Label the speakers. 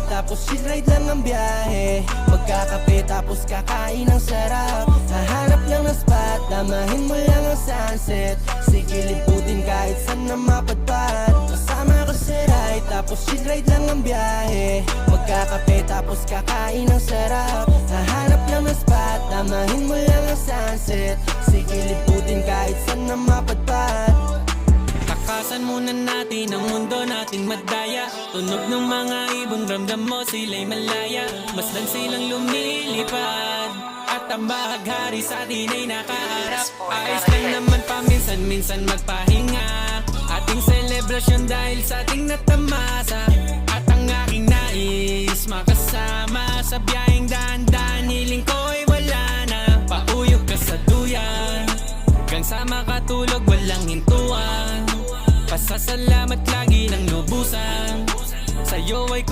Speaker 1: tapos chill ride lang ang biyahe. Magkakape tapos kakain ng sarap. Hahanap lang ng spot, damahin mo lang ang sunset. Sige liputin kahit saan na mapadpad. Kasama ko sa ride, tapos chill ride lang ang biyahe. Magkakape tapos kakain ng sarap. Hahanap lang ng spot, damahin mo lang ang sunset. Sige liputin kahit saan na mapadpad.
Speaker 2: Takasan muna natin ang mundo natin madaya. Tunog ng mga ibon, ramdam mo sila'y malaya. Masdan silang lumilipad at ang bahaghari sa atin ay nakaharap. Ayos lang naman paminsan-minsan magpahinga. Ating selebrasyon dahil sa ating natamasa. At ang aking nais makasama sa biyaheng daan-daan. Hiling ko ay wala na, pauyog ka sa duyan. Hanggang sa makatulog walang hintuan. Pasasalamat lagi ng lubusan. Sa'yo ay